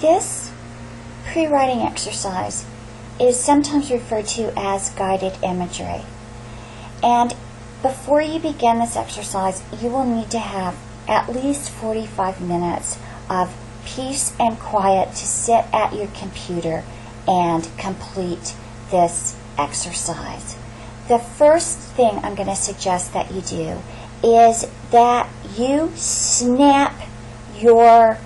This pre-writing exercise is sometimes referred to as guided imagery. And before you begin this exercise, you will need to have at least 45 minutes of peace and quiet to sit at your computer and complete this exercise. The first thing I'm going to suggest that you do is that you snap your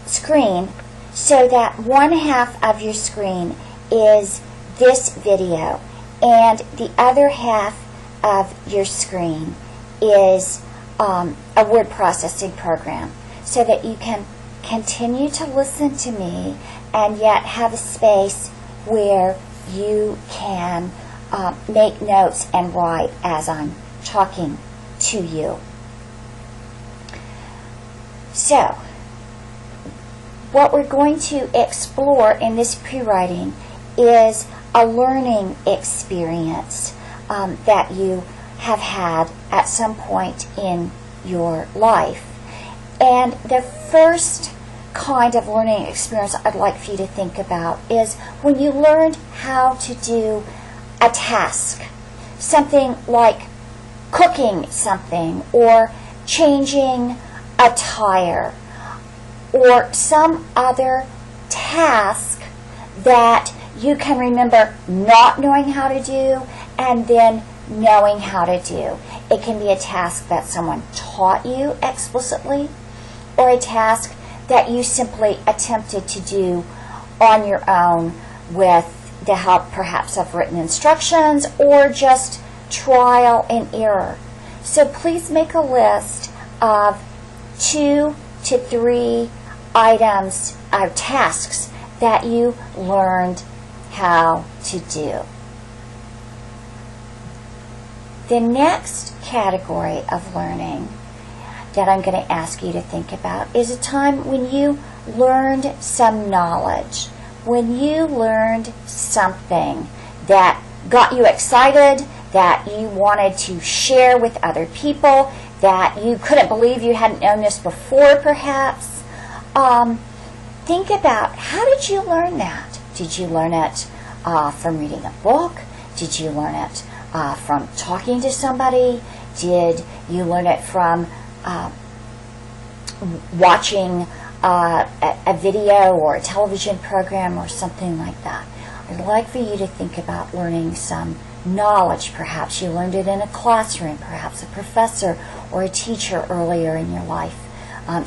screen so that one half of your screen is this video and the other half of your screen is a word processing program, so that you can continue to listen to me and yet have a space where you can make notes and write as I'm talking to you. So, what we're going to explore in this pre-writing is a learning experience that you have had at some point in your life. And the first kind of learning experience I'd like for you to think about is when you learned how to do a task, something like cooking something or changing a tire or some other task that you can remember not knowing how to do and then knowing how to do. It can be a task that someone taught you explicitly or a task that you simply attempted to do on your own with the help perhaps of written instructions or just trial and error. So please make a list of 2 to 3 items or tasks that you learned how to do. The next category of learning that I'm going to ask you to think about is a time when you learned some knowledge, when you learned something that got you excited, that you wanted to share with other people, that you couldn't believe you hadn't known this before perhaps. Think about, how did you learn that? Did you learn it from reading a book? Did you learn it from talking to somebody? Did you learn it from watching a video or a television program or something like that? I'd like for you to think about learning some knowledge. Perhaps you learned it in a classroom. Perhaps a professor or a teacher earlier in your life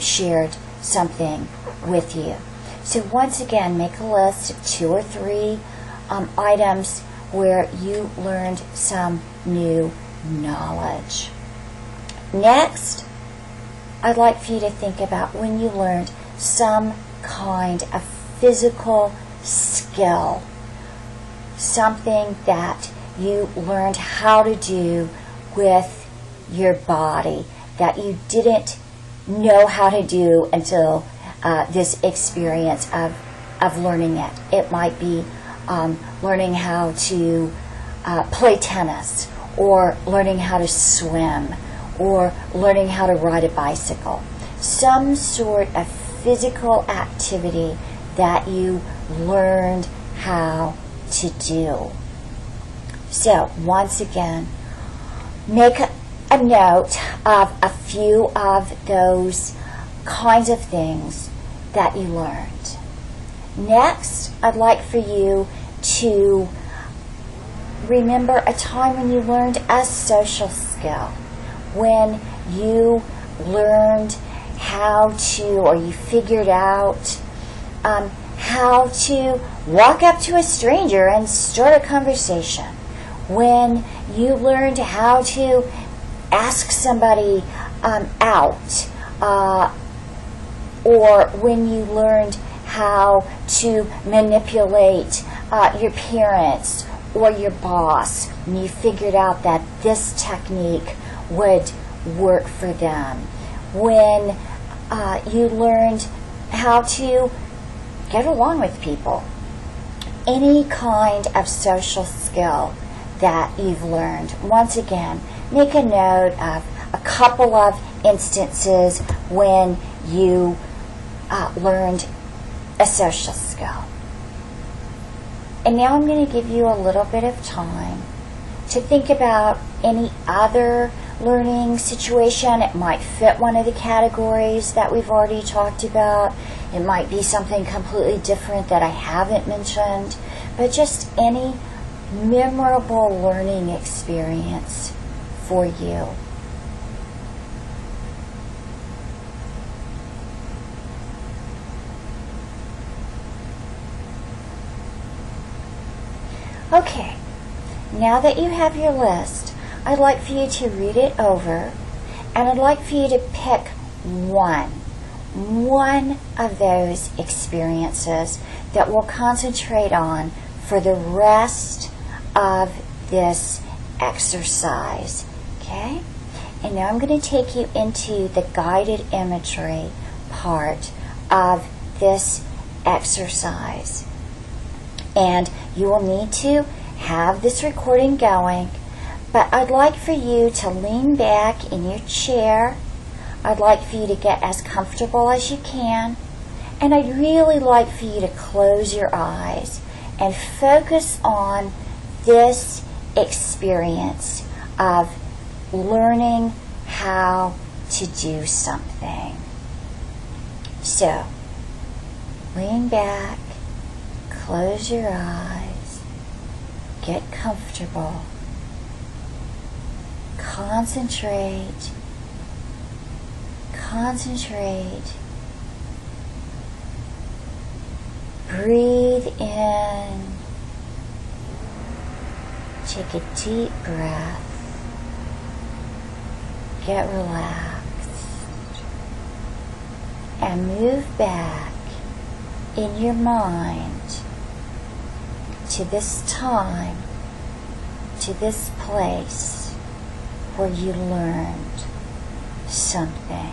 shared something with you. So once again, make a list of 2 or 3 items where you learned some new knowledge. Next, I'd like for you to think about when you learned some kind of physical skill, something that you learned how to do with your body that you didn't know how to do until this experience of learning it. It might be learning how to play tennis, or learning how to swim, or learning how to ride a bicycle. Some sort of physical activity that you learned how to do. So, once again, make a note of a few of those kinds of things that you learned. Next, I'd like for you to remember a time when you learned a social skill, when you learned how to, or you figured out how to walk up to a stranger and start a conversation, when you learned how to ask somebody out, or when you learned how to manipulate your parents or your boss, and you figured out that this technique would work for them. When you learned how to get along with people. Any kind of social skill that you've learned. Once again, make a note of a couple of instances when you learned a social skill. And now I'm going to give you a little bit of time to think about any other learning situation. It might fit one of the categories that we've already talked about. It might be something completely different that I haven't mentioned, but just any memorable learning experience for you. Okay, now that you have your list, I'd like for you to read it over, and I'd like for you to pick one of those experiences that we'll concentrate on for the rest of this exercise. Okay? And now I'm going to take you into the guided imagery part of this exercise. And you will need to have this recording going, but I'd like for you to lean back in your chair. I'd like for you to get as comfortable as you can, and I'd really like for you to close your eyes and focus on this experience of learning how to do something. So, lean back, close your eyes, get comfortable, concentrate, breathe in, take a deep breath, get relaxed, and move back in your mind to this time, to this place where you learned something.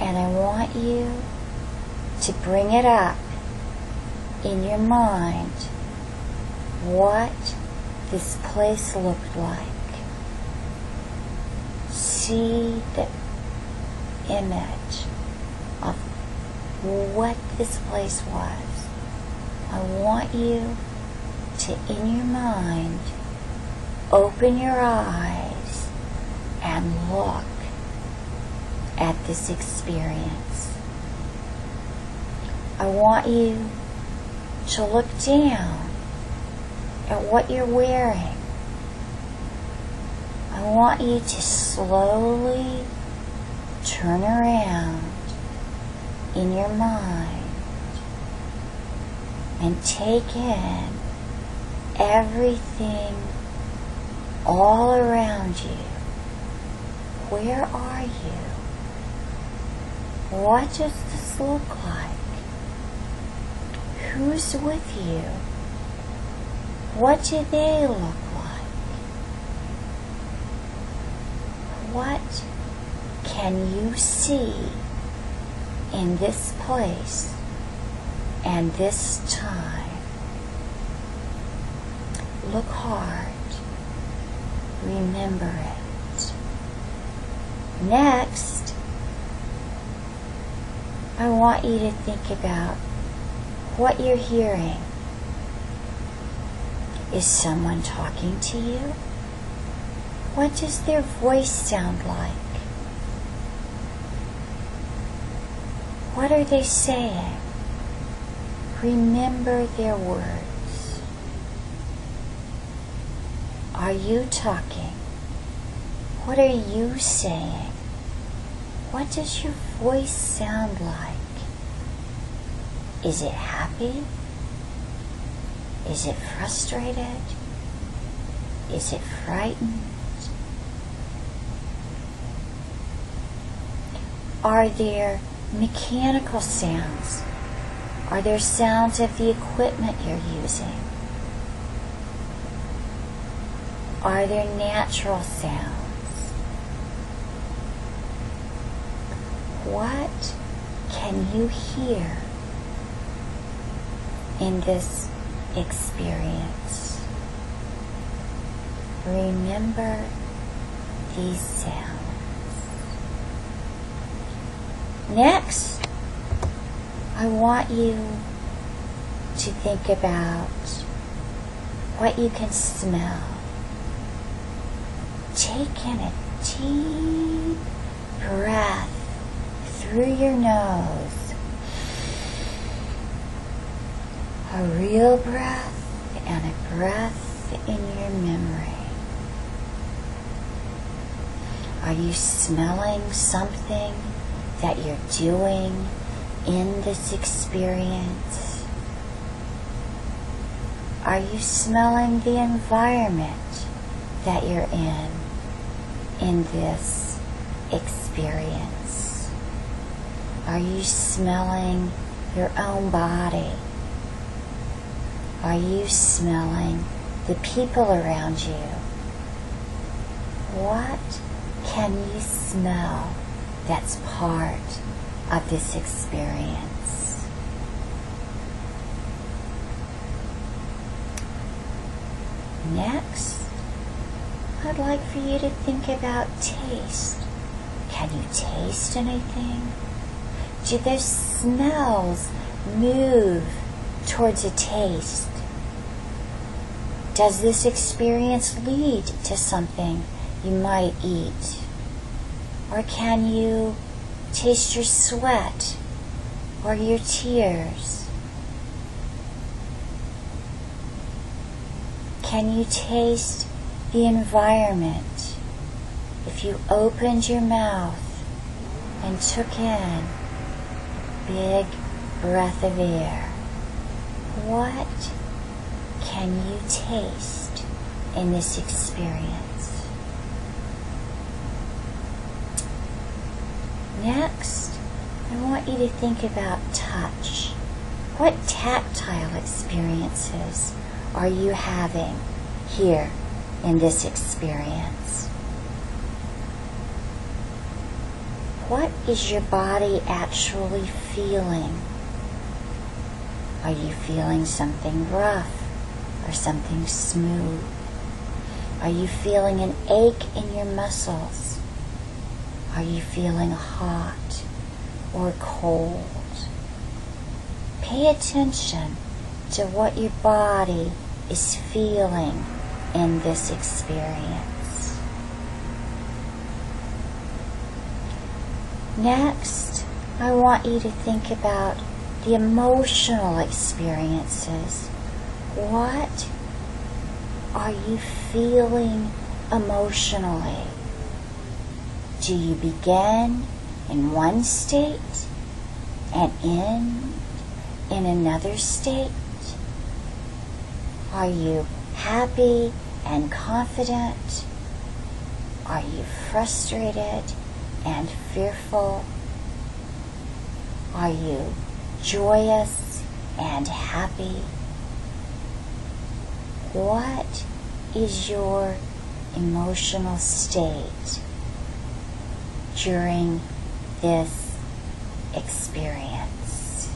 And I want you to bring it up in your mind what this place looked like. See the image of what this place was. I want you to, in your mind, open your eyes and look at this experience. I want you to look down at what you're wearing. I want you to slowly turn around in your mind and take in everything all around you. Where are you? What does this look like? Who's with you? What do they look like? What can you see in this place and this time? Look hard. Remember it. Next, I want you to think about what you're hearing. Is someone talking to you? What does their voice sound like? What are they saying? Remember their words. Are you talking? What are you saying? What does your voice sound like? Is it happy? Is it frustrated? Is it frightened? Are there mechanical sounds? Are there sounds of the equipment you're using? Are there natural sounds? What can you hear in this experience? Remember these sounds. Next, I want you to think about what you can smell. Take in a deep breath through your nose. A real breath and a breath in your memory. Are you smelling something that you're doing in this experience? Are you smelling the environment that you're in this experience? Are you smelling your own body? Are you smelling the people around you? What can you smell that's part of this experience? Next, I'd like for you to think about taste. Can you taste anything? Do those smells move towards a taste? Does this experience lead to something you might eat? Or can you taste your sweat or your tears? Can you taste the environment if you opened your mouth and took in a big breath of air? What can you taste in this experience? Next, I want you to think about touch. What tactile experiences are you having here in this experience? What is your body actually feeling? Are you feeling something rough or something smooth? Are you feeling an ache in your muscles? Are you feeling hot or cold? Pay attention to what your body is feeling in this experience. Next, I want you to think about the emotional experiences. What are you feeling emotionally? Do you begin in one state and end in another state? Are you happy and confident? Are you frustrated and fearful? Are you joyous and happy? What is your emotional state during this experience?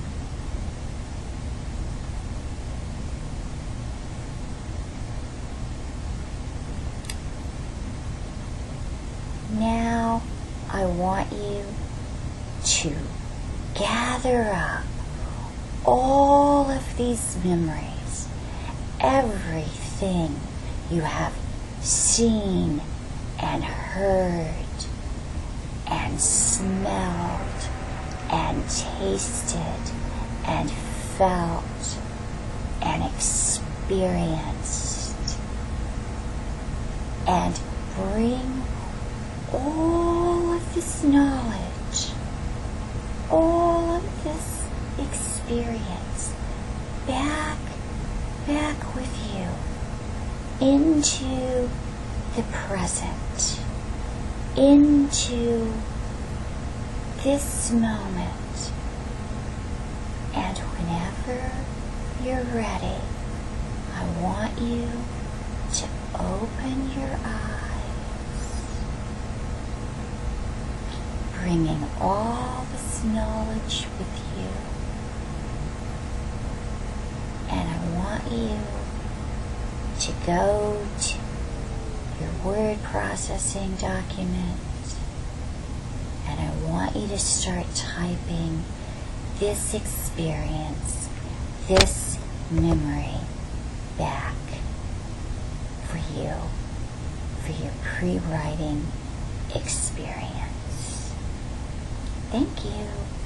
Now I want you to gather up all of these memories, everything you have seen and heard and smelled and tasted and felt and experienced, and bring all of this knowledge, all of this experience back with you into the present, into this moment. And whenever you're ready, I want you to open your eyes, bringing all this knowledge with you. And I want you to go to your word processing document And I want you to start typing this experience, this memory back for you, for your pre-writing experience. Thank you.